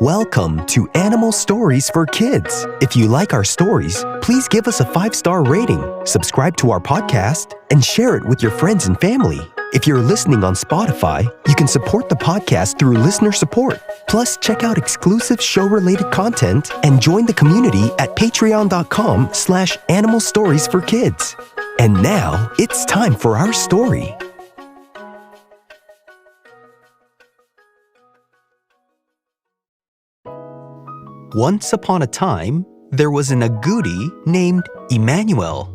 Welcome to Animal Stories for Kids. If you like our stories, please give us a 5-star rating, subscribe to our podcast, and share it with your friends and family. If you're listening on Spotify, you can support the podcast through listener support. Plus, check out exclusive show-related content and join the community at patreon.com/Animal Stories for Kids. And now, it's time for our story. Once upon a time, there was an agouti named Emmanuel.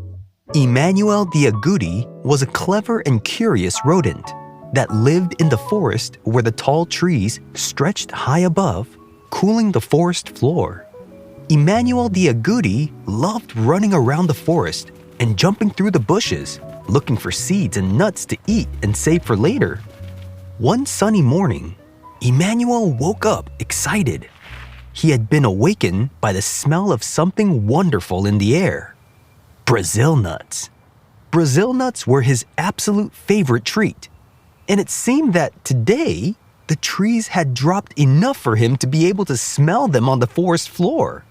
Emmanuel the agouti was a clever and curious rodent that lived in the forest where the tall trees stretched high above, cooling the forest floor. Emmanuel the agouti loved running around the forest and jumping through the bushes, looking for seeds and nuts to eat and save for later. One sunny morning, Emmanuel woke up excited. He had been awakened by the smell of something wonderful in the air. Brazil nuts. Brazil nuts were his absolute favorite treat, and it seemed that today, the trees had dropped enough for him to be able to smell them on the forest floor.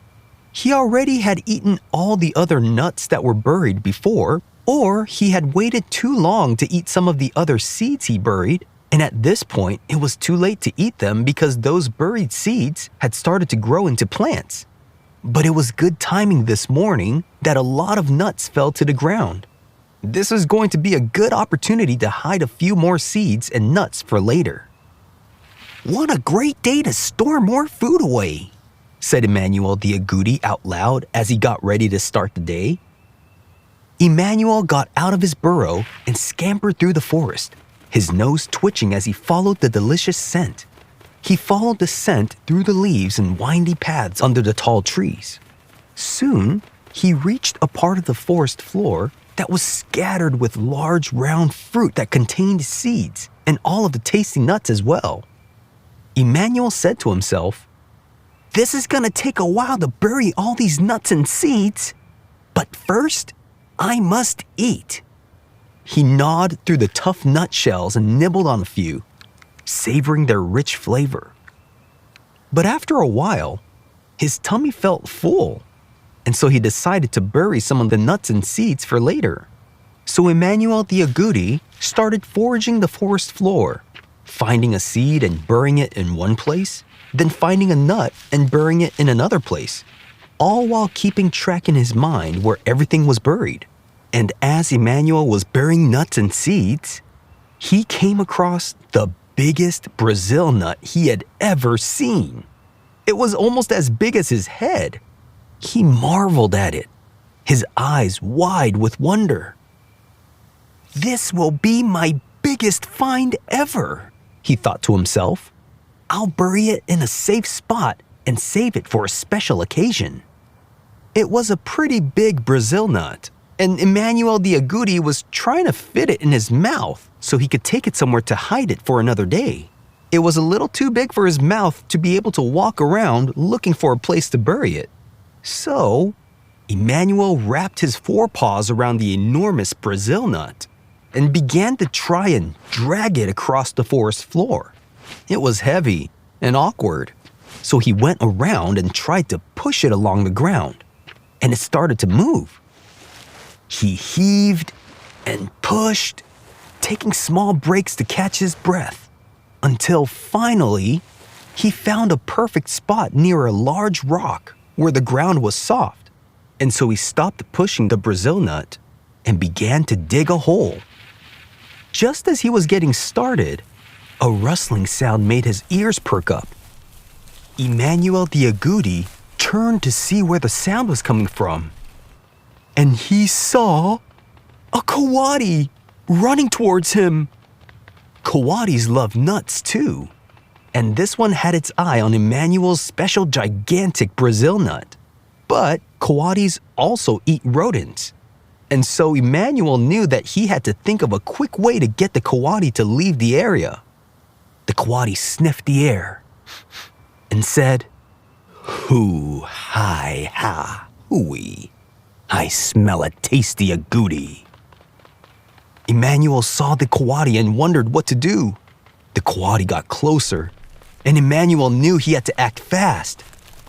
He already had eaten all the other nuts that were buried before, or he had waited too long to eat some of the other seeds he buried, and at this point, it was too late to eat them because those buried seeds had started to grow into plants. But it was good timing this morning that a lot of nuts fell to the ground. This was going to be a good opportunity to hide a few more seeds and nuts for later. "What a great day to store more food away," said Emmanuel the agouti out loud as he got ready to start the day. Emmanuel got out of his burrow and scampered through the forest, his nose twitching as he followed the delicious scent. He followed the scent through the leaves and windy paths under the tall trees. Soon, he reached a part of the forest floor that was scattered with large round fruit that contained seeds and all of the tasty nuts as well. Emmanuel said to himself, "This is going to take a while to bury all these nuts and seeds, but first, I must eat." He gnawed through the tough nut shells and nibbled on a few, savoring their rich flavor. But after a while, his tummy felt full, and so he decided to bury some of the nuts and seeds for later. So Emmanuel the agouti started foraging the forest floor, finding a seed and burying it in one place, then finding a nut and burying it in another place, all while keeping track in his mind where everything was buried. And as Emmanuel was burying nuts and seeds, he came across the biggest Brazil nut he had ever seen. It was almost as big as his head. He marveled at it, his eyes wide with wonder. "This will be my biggest find ever," he thought to himself. "I'll bury it in a safe spot and save it for a special occasion." It was a pretty big Brazil nut, and Emmanuel the agouti was trying to fit it in his mouth so he could take it somewhere to hide it for another day. It was a little too big for his mouth to be able to walk around looking for a place to bury it. So, Emmanuel wrapped his forepaws around the enormous Brazil nut and began to try and drag it across the forest floor. It was heavy and awkward, so he went around and tried to push it along the ground, and it started to move. He heaved and pushed, taking small breaks to catch his breath, until finally, he found a perfect spot near a large rock where the ground was soft, and so he stopped pushing the Brazil nut and began to dig a hole. Just as he was getting started, a rustling sound made his ears perk up. Emmanuel the agouti turned to see where the sound was coming from, and he saw a coati running towards him. Coatis love nuts too, and this one had its eye on Emmanuel's special gigantic Brazil nut. But coatis also eat rodents, and so Emmanuel knew that he had to think of a quick way to get the coati to leave the area. The coati sniffed the air and said, "Hoo, hi, ha, hooey. I smell a tasty agouti." Emmanuel saw the coati and wondered what to do. The coati got closer, and Emmanuel knew he had to act fast.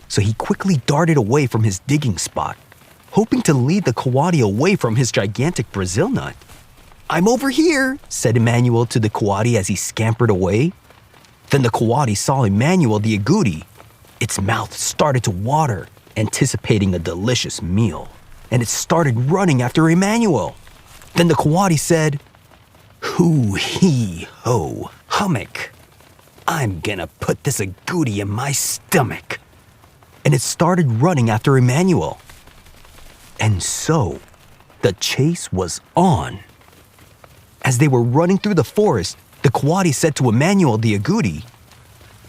So he quickly darted away from his digging spot, hoping to lead the coati away from his gigantic Brazil nut. "I'm over here," said Emmanuel to the coati as he scampered away. Then the coati saw Emmanuel the agouti. Its mouth started to water, anticipating a delicious meal, and it started running after Emmanuel. Then the coati said, "Hoo-hee-ho, hummock. I'm gonna put this agouti in my stomach." And it started running after Emmanuel. And so, the chase was on. As they were running through the forest, the coati said to Emmanuel the agouti,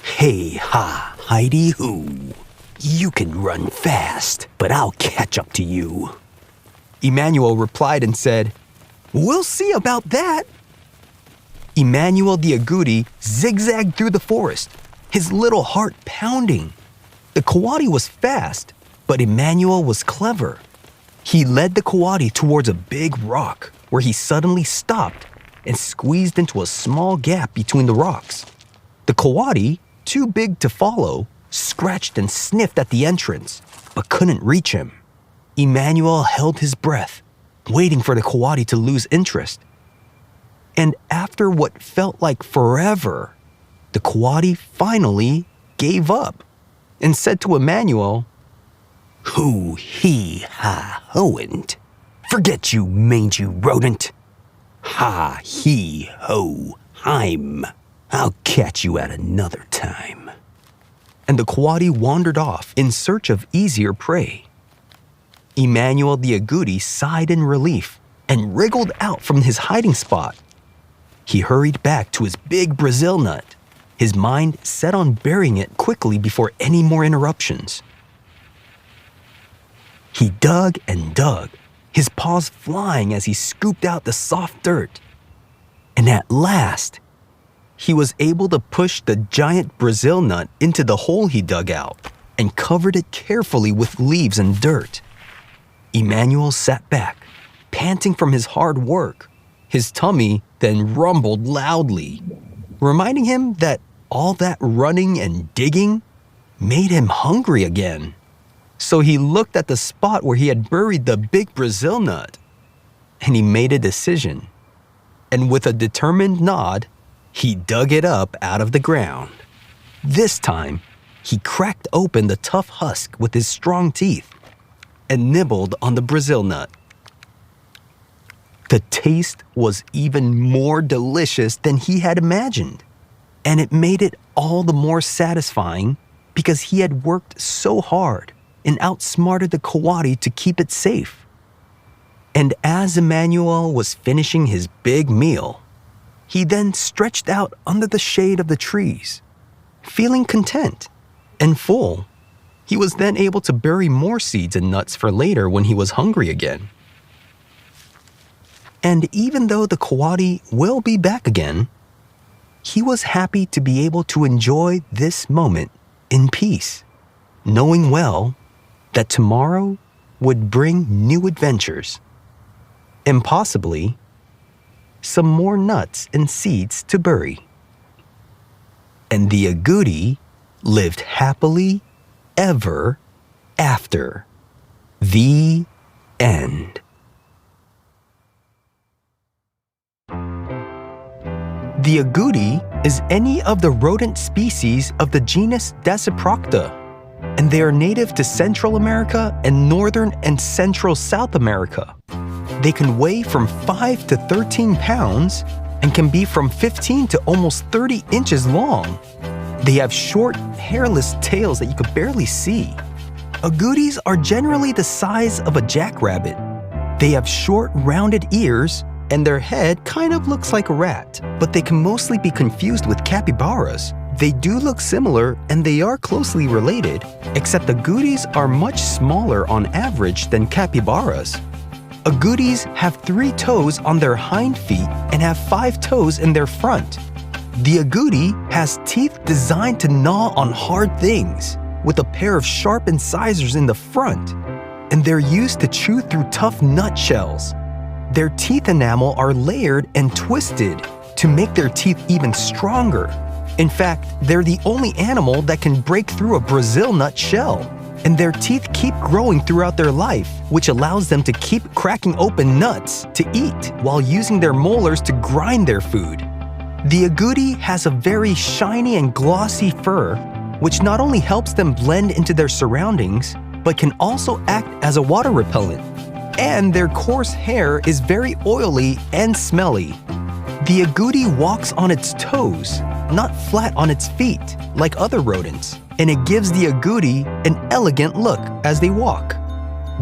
"Hey ha, Heidi hoo. You can run fast, but I'll catch up to you." Emmanuel replied and said, "We'll see about that." Emmanuel the agouti zigzagged through the forest, his little heart pounding. The coati was fast, but Emmanuel was clever. He led the coati towards a big rock where he suddenly stopped and squeezed into a small gap between the rocks. The coati, too big to follow, scratched and sniffed at the entrance, but couldn't reach him. Emmanuel held his breath, waiting for the coati to lose interest. And after what felt like forever, the coati finally gave up and said to Emmanuel, "Hoo-hee-ha-hoant. Forget you, mangy rodent. Ha-hee-ho, I'm. I'll catch you at another time." And the coati wandered off in search of easier prey. Emmanuel the agouti sighed in relief and wriggled out from his hiding spot. He hurried back to his big Brazil nut, his mind set on burying it quickly before any more interruptions. He dug and dug, his paws flying as he scooped out the soft dirt. And at last, he was able to push the giant Brazil nut into the hole he dug out and covered it carefully with leaves and dirt. Emmanuel sat back, panting from his hard work. His tummy then rumbled loudly, reminding him that all that running and digging made him hungry again. So he looked at the spot where he had buried the big Brazil nut, and he made a decision. And with a determined nod, he dug it up out of the ground. This time, he cracked open the tough husk with his strong teeth and nibbled on the Brazil nut. The taste was even more delicious than he had imagined, and it made it all the more satisfying because he had worked so hard and outsmarted the coati to keep it safe. And as Emmanuel was finishing his big meal, he then stretched out under the shade of the trees, feeling content and full. He was then able to bury more seeds and nuts for later when he was hungry again. And even though the coati will be back again, he was happy to be able to enjoy this moment in peace, knowing well that tomorrow would bring new adventures and possibly some more nuts and seeds to bury. And the agouti lived happily ever after. The end. The agouti is any of the rodent species of the genus Dasyprocta, and they are native to Central America and Northern and Central South America. They can weigh from 5 to 13 pounds and can be from 15 to almost 30 inches long. They have short, hairless tails that you could barely see. Agoutis are generally the size of a jackrabbit. They have short, rounded ears, and their head kind of looks like a rat, but they can mostly be confused with capybaras. They do look similar and they are closely related, except agoutis are much smaller on average than capybaras. Agoutis have 3 toes on their hind feet and have 5 toes in their front. The agouti has teeth designed to gnaw on hard things, with a pair of sharp incisors in the front, and they're used to chew through tough nutshells. Their teeth enamel are layered and twisted to make their teeth even stronger, In fact, they're the only animal that can break through a Brazil nut shell. And their teeth keep growing throughout their life, which allows them to keep cracking open nuts to eat while using their molars to grind their food. The agouti has a very shiny and glossy fur, which not only helps them blend into their surroundings, but can also act as a water repellent. And their coarse hair is very oily and smelly. The agouti walks on its toes, not flat on its feet, like other rodents, and it gives the agouti an elegant look as they walk.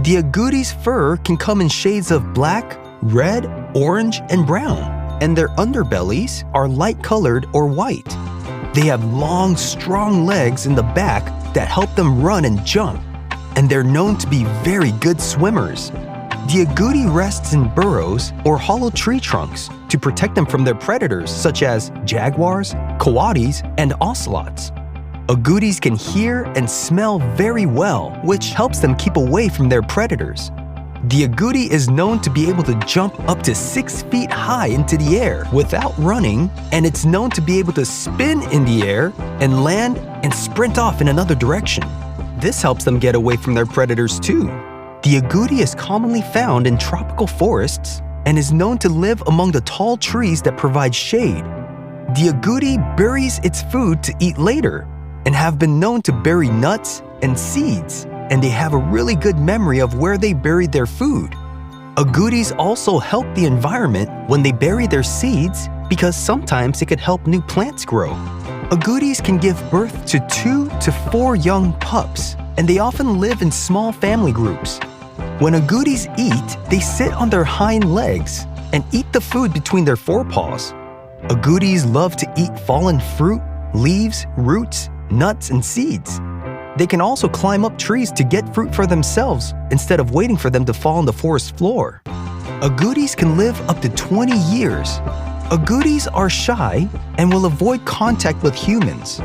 The agouti's fur can come in shades of black, red, orange, and brown, and their underbellies are light-colored or white. They have long, strong legs in the back that help them run and jump, and they're known to be very good swimmers. The agouti rests in burrows or hollow tree trunks to protect them from their predators such as jaguars, coatis, and ocelots. Agoutis can hear and smell very well, which helps them keep away from their predators. The agouti is known to be able to jump up to 6 feet high into the air without running, and it's known to be able to spin in the air and land and sprint off in another direction. This helps them get away from their predators too. The agouti is commonly found in tropical forests and is known to live among the tall trees that provide shade. The agouti buries its food to eat later and have been known to bury nuts and seeds, and they have a really good memory of where they buried their food. Agoutis also help the environment when they bury their seeds because sometimes it could help new plants grow. Agoutis can give birth to 2 to 4 young pups, and they often live in small family groups. When agoutis eat, they sit on their hind legs and eat the food between their forepaws. Agoutis love to eat fallen fruit, leaves, roots, nuts, and seeds. They can also climb up trees to get fruit for themselves instead of waiting for them to fall on the forest floor. Agoutis can live up to 20 years. Agoutis are shy and will avoid contact with humans.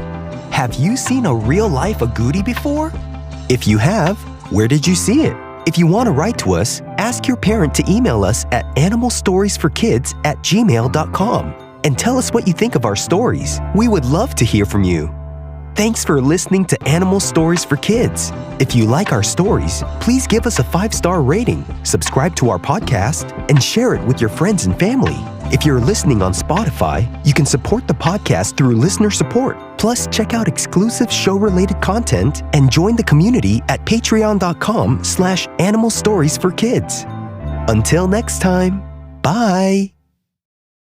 Have you seen a real-life agouti before? If you have, where did you see it? If you want to write to us, ask your parent to email us at animalstoriesforkids@gmail.com and tell us what you think of our stories. We would love to hear from you. Thanks for listening to Animal Stories for Kids. If you like our stories, please give us a 5-star rating, subscribe to our podcast, and share it with your friends and family. If you're listening on Spotify, you can support the podcast through listener support. Plus, check out exclusive show-related content and join the community at patreon.com/animalstoriesforkids. Until next time, bye!